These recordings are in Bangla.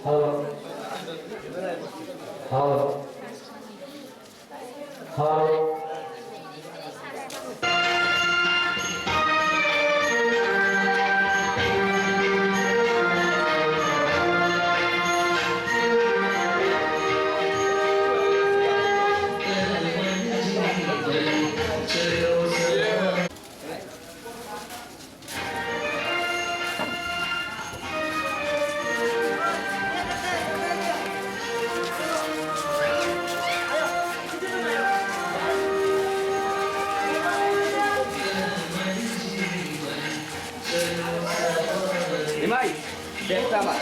হ্যালো হ্যালো হ্যালো Imai, দেখতে আমার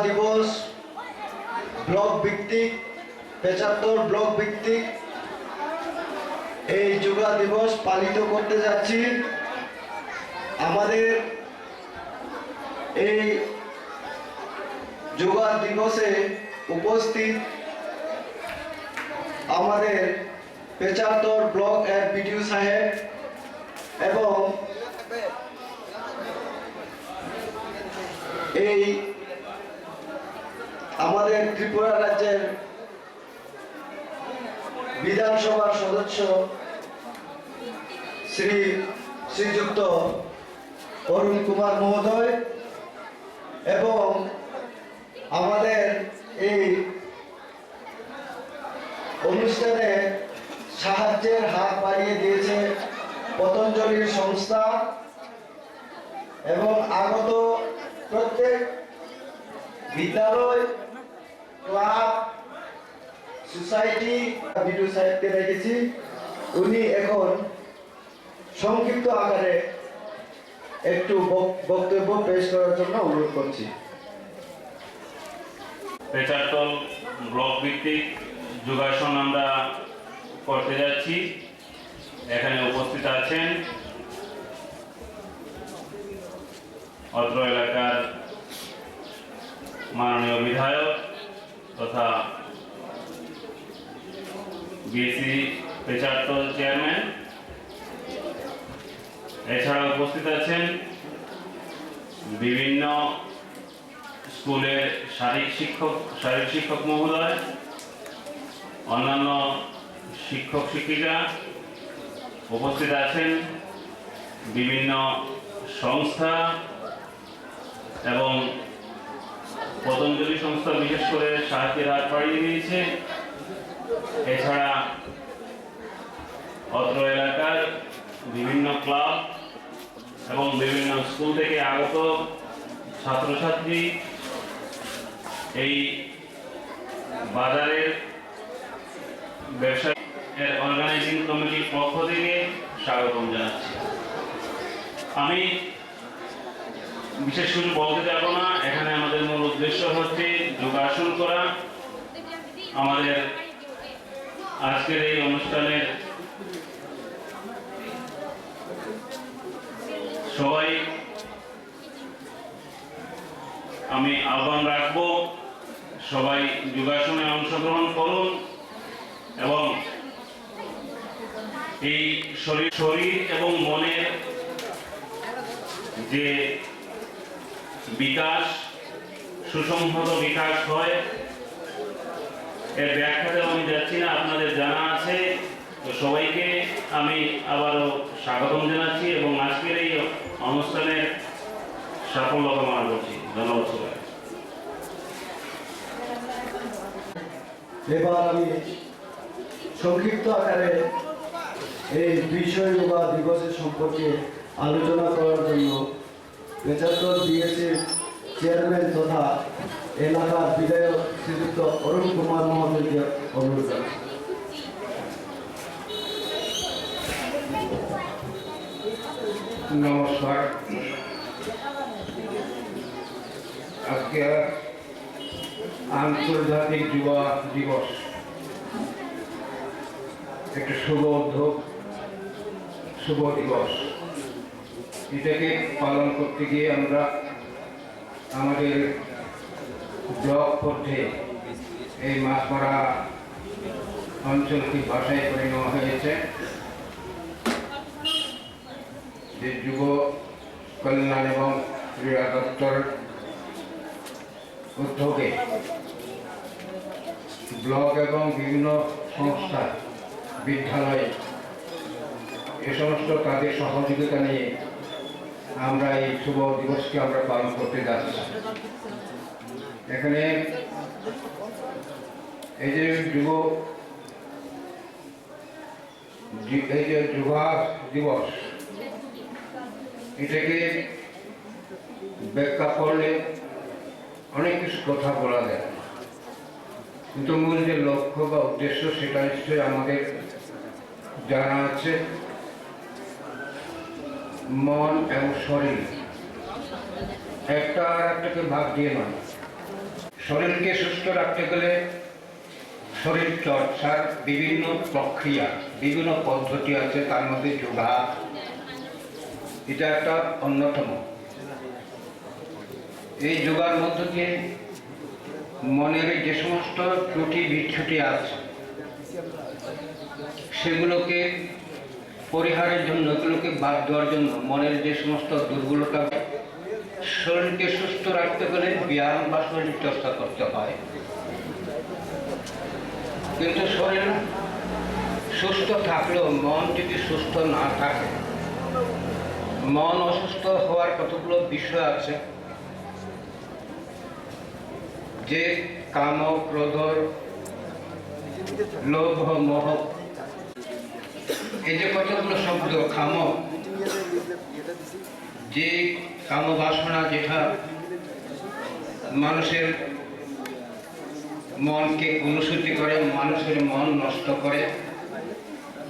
দিবস ব্লক ভিত্তিক ৭৫ ব্লক ভিত্তিক এই যোগা দিবস পালিত করতে যাচ্ছি। আমাদের এই যোগা দিবসে উপস্থিত আমাদের ৭৫ ব্লক এর বিডিও সাহেব এবং এই আমাদের ত্রিপুরা রাজ্যের বিধানসভার সদস্য শ্রীযুক্ত অরুণ কুমার মহোদয় এবং আমাদের এই অনুষ্ঠানে সাহায্যের হাত বাড়িয়ে দিয়েছে পতঞ্জলির সংস্থা এবং আগত প্রত্যেক বিদ্যালয়, ক্লাব, সোসাইটি বিডিও সাহেবকে রেখেছি। উনি এখন সংক্ষিপ্ত আকারে একটু বক্তব্য পেশ করার জন্য অনুরোধ করছি। ৭৫ ব্লক ভিত্তিক যোগাসন আমরা করতে যাচ্ছি। এখানে উপস্থিত আছেন অত্র এলাকার মাননীয় বিধায়ক তথা বিএসসি ৭৫ চেয়ারম্যান। এছাড়া উপস্থিত আছেন বিভিন্ন স্কুলের শারীরিক শিক্ষক মহোদয়, অন্যান্য শিক্ষক শিক্ষিকা উপস্থিত আছেন, বিভিন্ন সংস্থা এবং পতঞ্জলি সংস্থা বিশেষ করে সাহায্যের হাত বাড়িয়ে দিয়েছে। এছাড়া অত্র এলাকার বিভিন্ন ক্লাব এবং বিভিন্ন স্কুল থেকে আগত ছাত্রছাত্রী এই বাজারের ব্যবসায়ের অর্গানাইজিং কমিটির পক্ষ থেকে স্বাগতম জানাচ্ছি। আমি বিশেষ কিছু বলতে যাব না। এখানে আমাদের মূল উদ্দেশ্য হচ্ছে যোগাসন করা। আমাদের আজকের এই অনুষ্ঠানের সবাই আমি আহ্বান রাখবো, সবাই যোগাসনে অংশগ্রহণ করুন এবং এই শরীর এবং মনের যে বিকাশ, সুসংহত বিকাশ হয়, এর ব্যাখ্যাতে আমি যাচ্ছি না, আপনাদের জানা আছে। তো সবাইকে আমি আবারও স্বাগতম জানাচ্ছি এবং আজকের এই অনুষ্ঠানের সাফল্য কামনা করছি। ধন্যবাদ সবাই। এবার আমি সংক্ষিপ্ত আকারে এই বিশ্ব যোগা দিবসের সম্পর্কে আলোচনা করার জন্য ৭৫ বিএসসির চেয়ারম্যান তথা এলাকার বিধায়ক শ্রীযুক্ত অরুণ কুমার মহোদয়কে অনুরোধ জানাচ্ছি। নমস্কার। আজকে আন্তর্জাতিক যুবা দিবস, একটা শুভ উদ্যোগ, শুভ দিবস। এটাকে পালন করতে গিয়ে আমরা আমাদের ব্লক পথে এই মাছমারা অঞ্চলকে ভাষায় করে নেওয়া হয়েছে যে যুব কল্যাণ এবং ক্রীড়া দপ্তর উদ্যোগে ব্লক এবং বিভিন্ন সংস্থা, বিদ্যালয় এ সমস্ত তাদের সহযোগিতা নিয়ে আমরা এই শুভ দিবসকে আমরা পালন করতে যাচ্ছি। এখানে এই যে যুবা দিবস, এটাকে ব্যাখ্যা করলে অনেক কিছু কথা বলা যায়, কিন্তু মূল যে লক্ষ্য বা উদ্দেশ্য সেটা নিশ্চয়ই আমাদের জানা আছে। মন এবং শরীর একটা আর একটাকে ভাগ দিয়ে নয়, শরীরকে সুস্থ রাখতে গেলে শরীর চর্চার বিভিন্ন প্রক্রিয়া, বিভিন্ন পদ্ধতি আছে, তার মধ্যে যোগা এটা একটা অন্যতম। এই যোগার মধ্য দিয়ে মনের যে সমস্ত ত্রুটি বিচ্ছুটি আছে সেগুলোকে পরিহারের জন্য, এগুলোকে বাদ দেওয়ার জন্য, মনের যে সমস্ত দুর্বলতা, শরীরকে সুস্থ রাখতে গেলে ব্যায়াম বা শরীর চর্চা করতে হয়। কিন্তু শরীর সুস্থ থাকলেও মন যদি সুস্থ না থাকে, মন অসুস্থ হওয়ার কতগুলো বিষয় আছে, যে কাম, ক্রোধ, লোভ, মোহ, এই যে কতগুলো শব্দ, কাম, যে কাম বাসনা যেটা মানুষের মনকে অনুসূচি করে, মানুষের মন নষ্ট করে,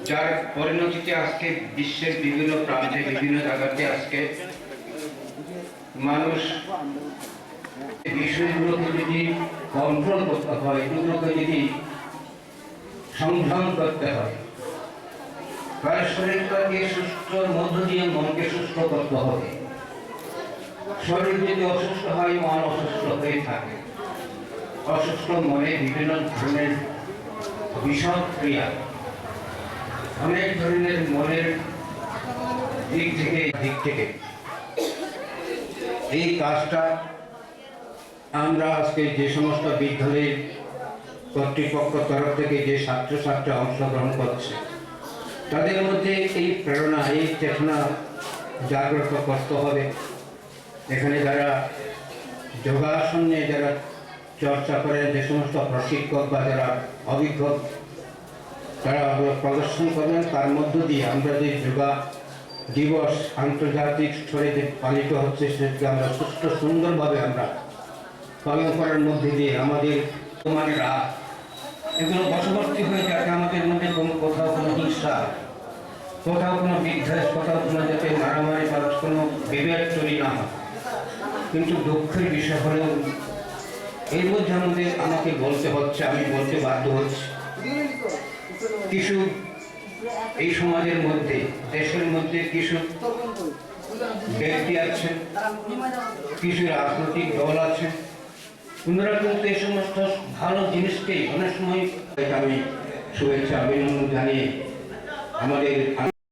যার পরিণতিতে আজকে বিশ্বের বিভিন্ন প্রান্তে, বিভিন্ন জায়গাতে আজকে মানুষ বিষয়গুলোকে যদি কন্ট্রোল করতে হয়, এগুলোকে যদি সংযম করতে হয়, তাহলে শরীরটাকে সুস্থর মধ্য দিয়ে মনকে সুস্থ করতে হবে। শরীর যদি অসুস্থ হয়, মন অসুস্থ হয়ে থাকে। অসুস্থ মনে বিভিন্ন ধরনের বিষদ ক্রিয়া, অনেক ধরনের মনের দিক থেকে এই কাজটা আমরা আজকে যে সমস্ত বিদ্যালয়ের কর্তৃপক্ষ তরফ থেকে যে ছাত্রছাত্রী অংশগ্রহণ করছে, তাদের মধ্যে এই প্রেরণা, এই চেতনা জাগ্রত করতে হবে। এখানে যারা যোগাসন নিয়ে যারা চর্চা করেন, যে সমস্ত প্রশিক্ষক বা যারা অভিজ্ঞ তারা প্রদর্শন করবেন, তার মধ্য দিয়ে আমরা যে যোগা দিবস আন্তর্জাতিক স্তরে যে পালিত হচ্ছে সেটাকে আমরা সুস্থ সুন্দরভাবে আমরা পালন করার মধ্যে দিয়ে আমাদের মানেরা এগুলো বশবর্তী হয়ে যাতে আমাদের মধ্যে কোথাও কোনো হিংসা, কোথাও কোনো বিদ্বেষ, কোথাও কোনো যাতে মারামারি বা কোনো বিভেদ তৈরি না হয়। কিন্তু দুঃখের বিষয় হলেও এর মধ্যে আমাকে বলতে হচ্ছে, আমি বলতে বাধ্য হচ্ছি, কিছু এই সমাজের মধ্যে, দেশের মধ্যে কিছু ব্যক্তি আছে, কিছু রাজনৈতিক দল আছে, ওনারা কিন্তু এই সমস্ত ভালো জিনিসকেই অনেক সময় আমি শুভেচ্ছা অভিনন্দন জানিয়ে আমাদের